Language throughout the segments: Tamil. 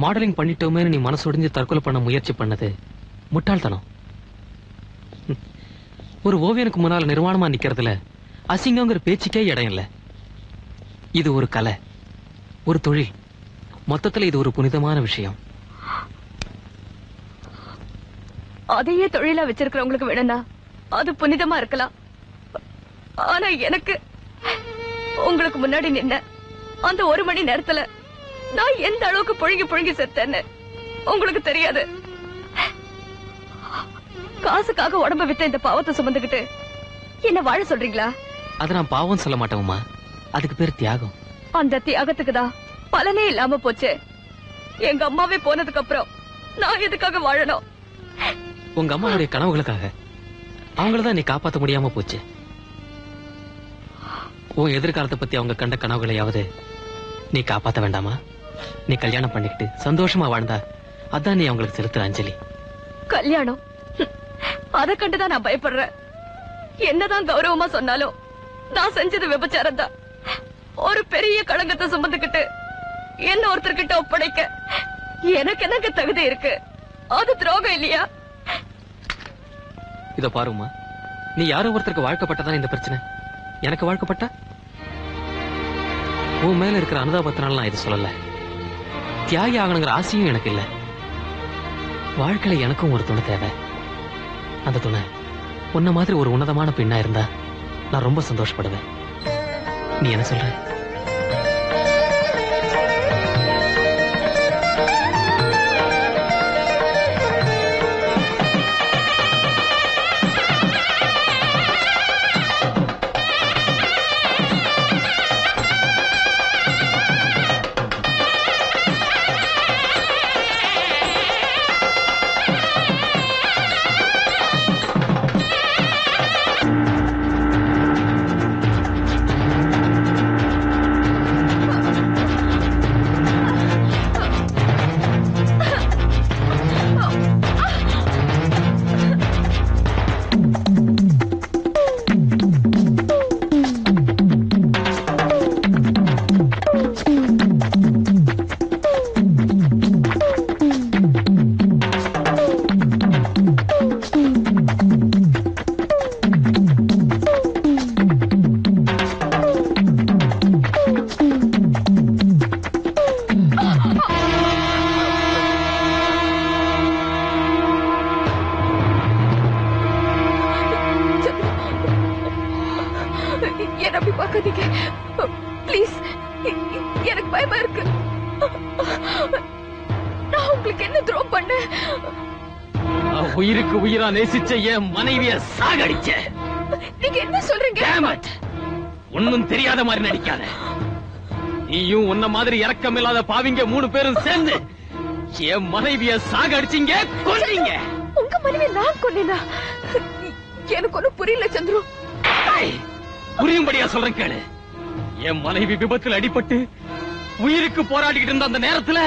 மாடலிங் பண்ணிட்டோமே நீ மனசொடிஞ்சு தற்கொலை பண்ண முயற்சி பண்ணது முட்டாள்தனம். ஒரு ஓவியனுக்கு முன்னால நிர்வாணமா நிக்கிறதுல அசிங்கங்கிற பேச்சுக்கே இடம் இல்ல. இது ஒரு கலை, ஒரு தொழில், மொத்தத்துல இது ஒரு புனிதமான விஷயம். அதையே தொழிலா வச்சிருக்கிறவங்களுக்கு வேணும்னா அது புனிதமா இருக்கலாம். ஆனா எனக்கு உங்களுக்கு முன்னாடி நின்ன அந்த 1 மணி நேரத்துல நான் எந்த அளவுக்கு புழுங்கி புழுங்கி செத்தேன்னு உங்களுக்கு தெரியாது. காசுக்காக உடம்ப வித்த இந்த பாவத்தை சுமந்துகிட்டு என்ன வாழ சொல்றீங்களா? அது நான் பாவம் சொல்ல மாட்டேன்மா, அதுக்கு பேர் தியாகம். அந்த தியாகத்துக்கு தான் பலனே இல்லாம போச்சு. எங்க அம்மாவே போனதுக்கு அப்புறம் நான் எதுக்காக வாழணும்? உங்க அம்மாவுடைய கனவுகளுக்காக. அவங்களதான் நீ காப்பாத்த முடியாம போச்சு. உன் எதிர்காலத்தை பத்தி அவங்க கண்ட கனவுகளையாவது நீ காப்பாத்த வேண்டாமா? நீ கல்யாணம் பண்ணிக்கிட்டு சந்தோஷமா வாழ்ந்தா அதான் நீ அவங்களுக்கு செலுத்துற அஞ்சலி. கல்யாணம் அத கண்டுதான் நான் பயப்படுறேன். என்னதான் கௌரவமா சொன்னாலும் நான் செஞ்சது விபச்சாரம் தான். ஒரு பெரிய களங்கத்தை சுமந்துக்கிட்டு என்ன ஒருத்தர்கிட்ட ஒப்படைக்க எனக்கு என்னங்க தகுதி இருக்கு? அது துரோகம் இல்லையா? இத பாருமா, நீ யாரோ ஒருத்தருக்கு வாழ்க்கப்பட்டதான் இந்த பிரச்சனை. எனக்கு வாழ்க்கப்பட்ட உன் மேல இருக்கிற அனுதாபத்தினால நான் இது சொல்லல. தியாகி ஆகணுங்கிற ஆசையும் எனக்கு இல்ல. வாழ்க்கையில எனக்கும் ஒரு துணை தேவை. அந்த துணை உன்ன மாதிரி ஒரு உன்னதமான பெண்ணா இருந்தா நான் ரொம்ப சந்தோஷப்படுவேன். நீ என்ன சொல்ற? உயிருக்கு உயிரா நேசிச்ச என் மனைவிய சாகடிச்ச. நீங்க என்ன சொல்றீங்க? ஒண்ணும் தெரியாத மாதிரி நடிக்காத. நீயும் உன்ன மாதிரி இரக்கமில்லாத பாவிங்க 3 பேரும் சேர்ந்து என் மனைவிய சாகடிச்சீங்க, கொன்னீங்க. உங்க மனைவிய நான் கொன்னேனா? எனக்கு ஒன்னும் புரியல சந்துரு. புரியும்படியா சொல்றேன் கேளு. என் மனைவி விபத்தில் அடிபட்டு உயிருக்கு போராடிக்கிட்டு இருந்த அந்த நேரத்துல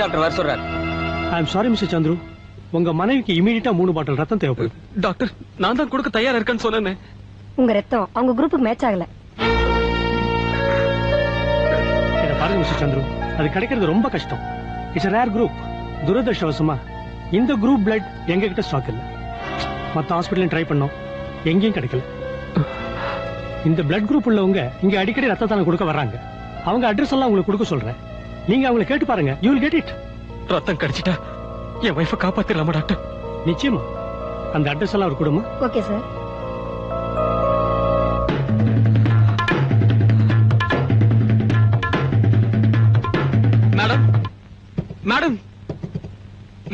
டாக்டர் வர சொல்றாரு. ஐ அம் சாரி மிஸ்டர் சந்துரு, உங்க மனைவிக்கு இமிடியேட்டா 3 பாட்டில் ரத்தம் தேவைப்படுது. டாக்டர், நான் தான் கொடுக்க தயாரா இருக்கேன்னு சொன்னேன். உங்க ரத்தம் அவங்க குரூப்புக்கு மேட்ச் ஆகல. இத பாருங்க மிஸ்டர் சந்துரு, அது கிடைக்கிறது ரொம்ப கஷ்டம். It's a rare group. துரதிர்ஷ்டவசமா இந்த குரூப் பிளட் எங்க கிட்ட ஸ்டாக் இல்ல. மத்த ஹாஸ்பிடல்ல ட்ரை பண்ணோம், எங்கேயும் கிடைக்கல. இந்த பிளட் குரூப் உள்ளவங்க இங்க அடிக்கடி ரத்த தானம் கொடுக்க வர்றாங்க. அவங்க அட்ரஸ் எல்லாம் உங்களுக்கு கொடுக்க சொல்றேன். நீங்க அவங்களை கேட்டு பாருங்க. you will get it. ரத்தம் கிடைச்சிட்டா என் வைஃபை காப்பாத்திடலாமா டாக்டர்? நிச்சயமா. அந்த அட்ரஸ் எல்லாம் அவர் கொடுமா? Okay sir. Madam, madam,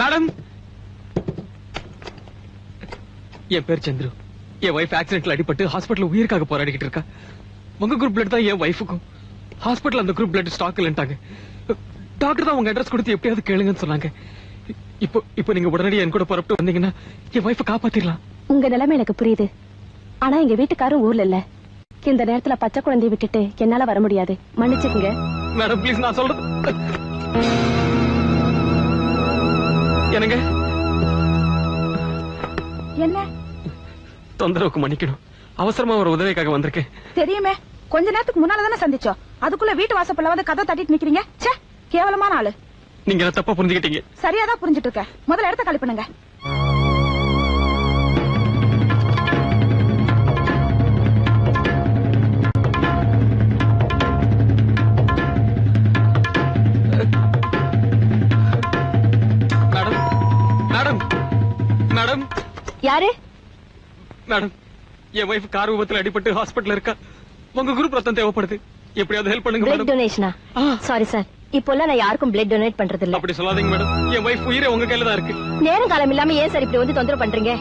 madam, என் பேர் சந்துரு. என் வைஃப் ஆக்சிடென்ட்ல அடிபட்டு ஹாஸ்பிடல்ல உயிருக்காக போராடிக்கிட்டு இருக்கா. உங்க குரூப் பிளட் தான் என் வைஃபுக்கும். ஹாஸ்பிட்டல் அந்த குரூப் பிளட் ஸ்டாக் இல்லன்ட்டாங்க. டாக்டர் தான் உங்க அட்ரஸ் கொடுத்து எப்படியாவது கேளுங்கன்னு சொன்னாங்க. இப்போ நீங்க உடனடியா என் கூட புறப்பட்டு வந்தீங்கன்னா என் வைஃபை காப்பாத்திரலாம். உங்க நிலைமை எனக்கு புரியுது. ஆனா எங்க வீட்டுக்காரும் ஊர்ல இல்ல. இந்த நேரத்துல பச்சை குழந்தைய விட்டுட்டு என்னால வர முடியாது. மன்னிச்சுக்குங்க. மேடம் ப்ளீஸ், நான் சொல்றது என்னங்க? என்ன தொந்தரவுக்கு மன்னிக்கணும். அவசரமா ஒரு உதவிக்காக வந்திருக்கேன். தெரியுமே, கொஞ்ச நேரத்துக்கு முன்னால தானே சந்திச்சோம். அதுக்குள்ள வீட்டு வாசப்பல்ல வந்து கதை தட்டிட்டு நிக்கிறீங்க. ச்சே, கேவலமான ஆளு. நீங்க என்ன தப்பா புரிஞ்சுக்கிட்டீங்க. சரியாதான் புரிஞ்சுட்டு இருக்க. முதல்ல இடத்த காலி பண்ணுங்க. மேடம் மேடம் மேடம் யாரு? மேடம், என் வைஃப் கார் விபத்துல அடிபட்டு ஹாஸ்பிட்டல் இருக்கா. உங்க குரூப் ரத்தம் தேவைப்படுது. எப்படியாவது ஹெல்ப் பண்ணுங்க பிளட் மேடம். டொனேஷனா? சாரி சார், இப்போல்லாம் நான் யாருக்கும் பிளட் டொனேட் பண்றது இல்ல. அப்படி சொல்லாதீங்க மேடம். என் வைஃப் உயிரே உங்க கையில தான் இருக்கு. நேரம் காலம் இல்லாம ஏன் சார் இப்படி வந்து தொந்தரவு பண்றீங்க?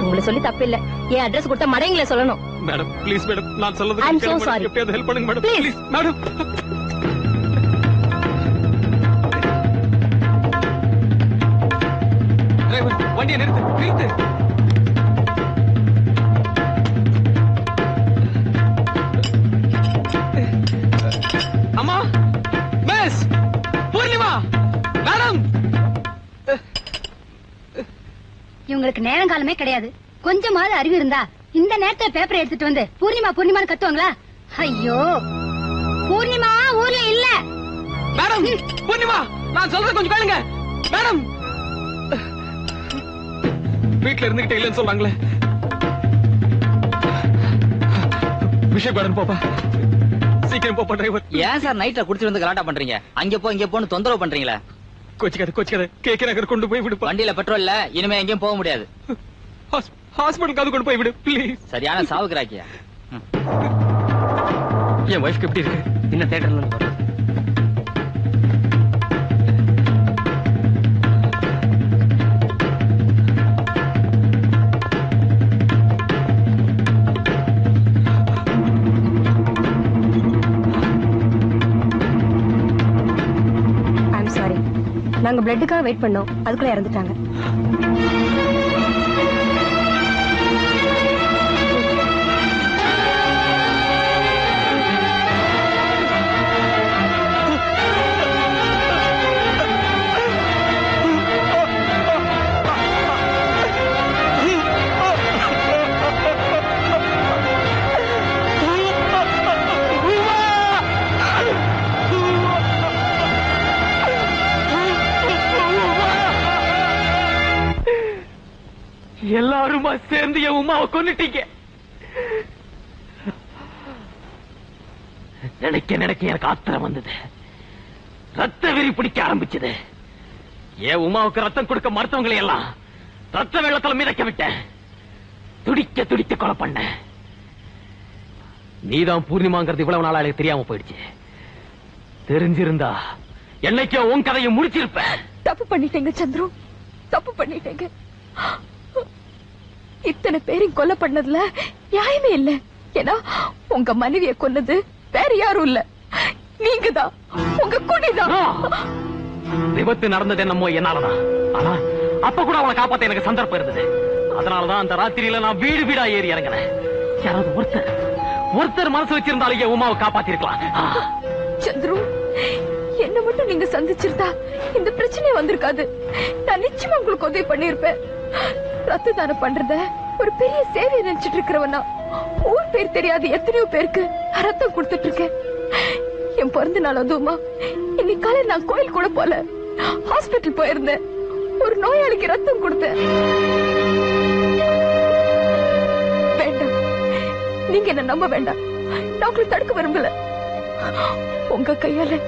உங்களை சொல்லி தப்பு இல்ல. என் அட்ரஸ் கொடுத்தா மடைங்களை சொல்லணும். மேடம் ப்ளீஸ் மேடம், நான் சொல்றது I'm so கேளுங்க மேடம். sorry. எப்படியாவது ஹெல்ப் பண்ணுங்க madam. Please. Please madam. Driver, வண்டியை நிறுத்து. அம்மா, மிஸ் பூர்ணிமா, மேடம். இவங்களுக்கு நேரம் காலமே கிடையாது. கொஞ்சமாவது அறிவு இருந்தா இந்த நேரத்துல பேப்பரை எடுத்துட்டு வந்து பூர்ணிமா பூர்ணிமான்னு கத்துவாங்களா? ஐயோ, பூர்ணிமா ஊர்ல இல்ல. மேடம், பூர்ணிமா, நான் சொல்றது கொஞ்சம் கேளுங்க. மேடம், வீட்டுல இருந்துகிட்டே இல்லைன்னு சொல்றாங்களே. விஷயம் பாடன் போப்பா, சீக்கிரம் போப்பா டிரைவர். ஏன் சார் நைட்ல குடிச்சிட்டு வந்து கலாட்டா பண்றீங்க? அங்க போ இங்க போன்னு தொந்தரவு பண்றீங்களா? கோச்சிக்காத கேக்கே நகர் கொண்டு போய் விடுப்பா. வண்டியில பெட்ரோல் இல்ல, இனிமே எங்கேயும் போக முடியாது. ஹாஸ்பிட்டலுக்கு அது கொண்டு போய் விடு ப்ளீஸ். சரியான சாவுக்குறாக்கியா. என் வைஃப்க்கு எப்படி இருக்கு? இன்னும் தியேட்டர்ல ஐம் சாரி, நாங்க பிளட்டுக்காக வெயிட் பண்ணோம். அதுக்குள்ள இறந்துட்டாங்க. எல்லாருமா சேர்ந்து என் உமாவை கொன்னுட்டீங்க. நினைக்க எனக்கு ஆத்திரம் வந்தது. ரத்த வெறி பிடிக்க ஆரம்பிச்சது. என் உமாவுக்கு ரத்தம் கொடுக்க மருத்துவங்களை எல்லாம் ரத்த வெள்ளத்துல மிதக்க விட்டேன். துடிக்க கொலை பண்ண. நீதான் பூர்ணிமாங்கிறது இவ்வளவு நாளா எனக்கு தெரியாம போயிடுச்சு. தெரிஞ்சிருந்தா என்னைக்கோ உன் கதையை முடிச்சிருப்ப. தப்பு பண்ணிட்டேங்க சந்துரு, தப்பு பண்ணிட்டேங்க. இத்தனை பேரையும் கொலை பண்ணதுல நியாயமே இல்ல. ஏன்னா உங்க மனைவிய கொன்னது வேற யாரும் இல்ல, நீங்கதான். உங்க குடிதான். விபத்து நடந்தது என்னமோ என்னாலதான். ஆனா அப்ப கூட அவளை காப்பாத்த எனக்கு சந்தர்ப்பம் இருந்தது. அதனாலதான் அந்த ராத்திரியில நான் வீடு வீடா ஏறி இறங்கினேன். யாராவது ஒருத்தர் மனசு வச்சிருந்தாலே உமாவை காப்பாத்திருக்கலாம். சந்துரு, என்ன மட்டும் நீங்க சந்திச்சிருந்தா இந்த பிரச்சனை வந்திருக்காது. நான் நிச்சயமா உங்களுக்கு உதவி பண்ணிருப்பேன். ரத்த தானம் பண்றத ஒரு பெரிய சேவை நினைச்சிட்டு இருக்கிறவனா ஊர் பேர் தெரியாது எத்தனையோ பேருக்கு ரத்தம் கொடுத்துட்டு இருக்கேன். என் பிறந்த நாள் அதுவுமா இன்னைக்கு காலையில் நான் கோயில் கூட போல, ஹாஸ்பிட்டல் போயிருந்தேன். ஒரு நோயாளிக்கு ரத்தம் கொடுத்தேன். வேண்டாம், நீங்க என்ன நம்ப வேண்டாம். நான் உங்களை தடுக்க விரும்பல. உங்க கையால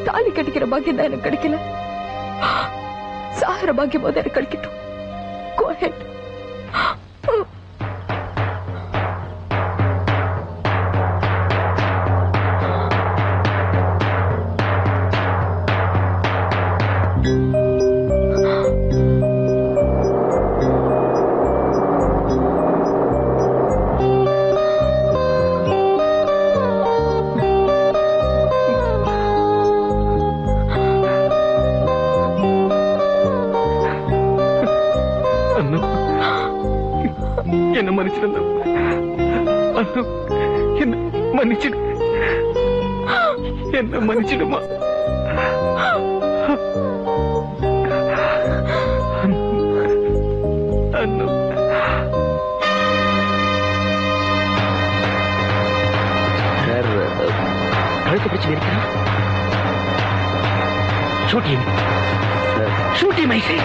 தாலி கட்டிக்கிற பாக்கியம் தான் எனக்கு கிடைக்கல. சாகர பாக்கியம் போது எனக்கு கிடைக்கட்டும். Go ahead. மன்னிச்சிருந்த என்ன மன்னிச்சிடு, என்ன மன்னிச்சிடுமா. அண்ணா சார் கழுத்து பிடிச்சு இருக்கிறான். Shooting shooting மைசே